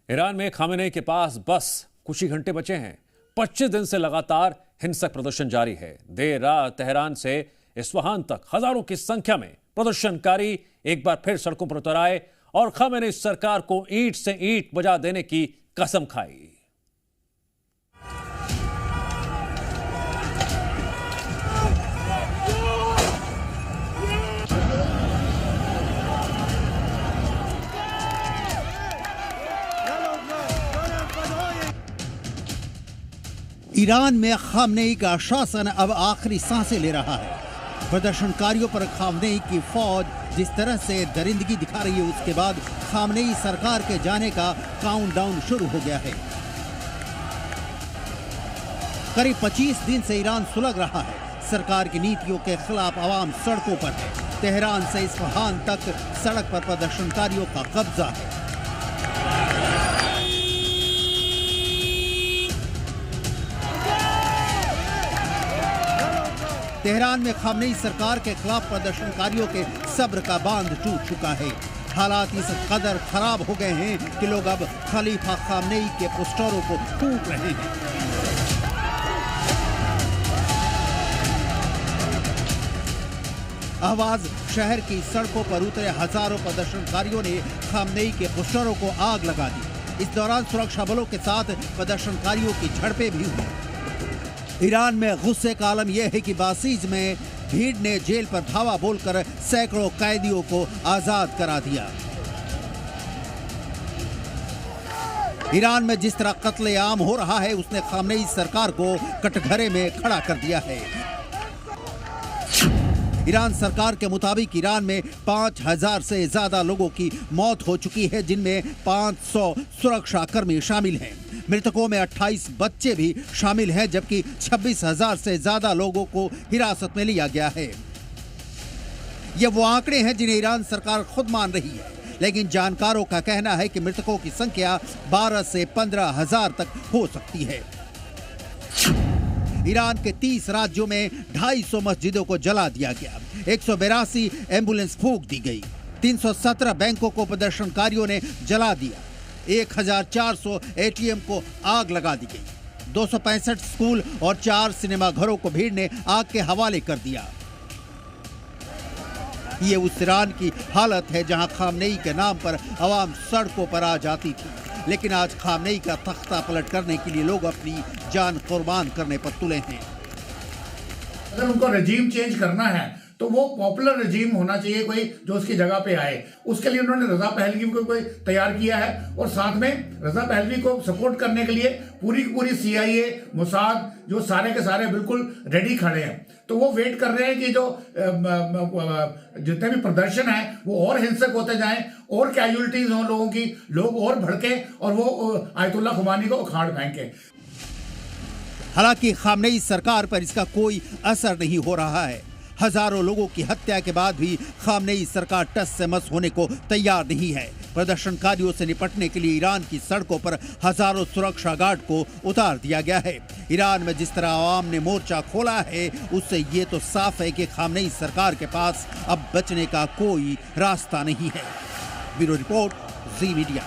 Iran में Khamenei के पास बस कुछ ही घंटे बचे हैं। 25 दिन से लगातार हिंसक प्रदर्शन जारी है। देर रात तेहरान से इस्फहान तक हजारों की संख्या में प्रदर्शनकारी एक बार फिर सड़कों पर उतर आए और खामेनेई सरकार को ईंट से ईंट बजा देने की कसम खाई। ईरान में खामनेई का शासन अब आखिरी सांसें ले रहा है। प्रदर्शनकारियों पर खामनेई की फौज जिस तरह से दरिंदगी दिखा रही है, उसके बाद खामनेई सरकार के जाने का काउंटडाउन शुरू हो गया है। करीब 25 दिन से ईरान सुलग रहा है। सरकार की नीतियों के खिलाफ आवाम सड़कों पर है। तेहरान से इस्फहान तक सड़क पर प्रदर्शनकारियों का कब्जा है। तेहरान में खामनेई सरकार के खिलाफ प्रदर्शनकारियों के सब्र का बांध टूट चुका है। हालात इस कदर खराब हो गए हैं कि लोग अब खलीफा खामनेई के पोस्टरों को फूंक रहे हैं। आवाज शहर की सड़कों पर उतरे हजारों प्रदर्शनकारियों ने खामनेई के पोस्टरों को आग लगा दी। इस दौरान सुरक्षा बलों के साथ प्रदर्शनकारियों की झड़पें भी हुई। ईरान में गुस्से का आलम यह है कि बासीज में भीड़ ने जेल पर धावा बोलकर सैकड़ों कैदियों को आजाद करा दिया। ईरान में जिस तरह कत्ले-आम हो रहा है, उसने खामनेई सरकार को कटघरे में खड़ा कर दिया है। ईरान सरकार के मुताबिक ईरान में 5000 से ज्यादा लोगों की मौत हो चुकी है, जिनमें 500 सुरक्षा कर्मी शामिल हैं। मृतकों में 28 बच्चे भी शामिल हैं, जबकि 26,000 से ज्यादा लोगों को हिरासत में लिया गया है। ये वो आंकड़े हैं जिन्हें ईरान सरकार खुद मान रही है, लेकिन जानकारों का कहना है कि मृतकों की संख्या 12 से 15,000 तक हो सकती है। ईरान के 30 राज्यों में 250 मस्जिदों को जला दिया गया। 182 एम्बुलेंस फूंक दी गई। 317 बैंकों को प्रदर्शनकारियों ने जला दिया। 1400 एटीएम को आग लगा दी गई। 265 स्कूल और 4 सिनेमा घरों को भीड़ ने आग के हवाले कर दिया। ये उस ईरान की हालत है जहां खामनेई के नाम पर आवाम सड़कों पर आ जाती थी, लेकिन आज खामनेई का तख्ता पलट करने के लिए लोग अपनी जान कुर्बान करने पर तुले हैं। अगर उनको रजीम चेंज करना है तो वो पॉपुलर रजीम होना चाहिए, कोई जो उसकी जगह पे आए। उसके लिए उन्होंने रजा पहलवी को कोई तैयार किया है और साथ में रजा पहलवी को सपोर्ट करने के लिए पूरी CIA, मोसाद, जो सारे के सारे बिल्कुल रेडी खड़े हैं। तो वो वेट कर रहे हैं कि जो जितने भी प्रदर्शन है वो और हिंसक होते जाएं और कैजुअलिटीज हों लोगों की, लोग और भड़के और वो आयतुल्लाह खुमानी को उखाड़ फेंके। हालांकि खामनेई सरकार पर इसका कोई असर नहीं हो रहा है। हजारों लोगों की हत्या के बाद भी खामनेई सरकार टस से मस होने को तैयार नहीं है। प्रदर्शनकारियों से निपटने के लिए ईरान की सड़कों पर हजारों सुरक्षा गार्ड को उतार दिया गया है। ईरान में जिस तरह आवाम ने मोर्चा खोला है, उससे ये तो साफ है कि खामनेई सरकार के पास अब बचने का कोई रास्ता नहीं है। ब्यूरो रिपोर्ट, जी मीडिया।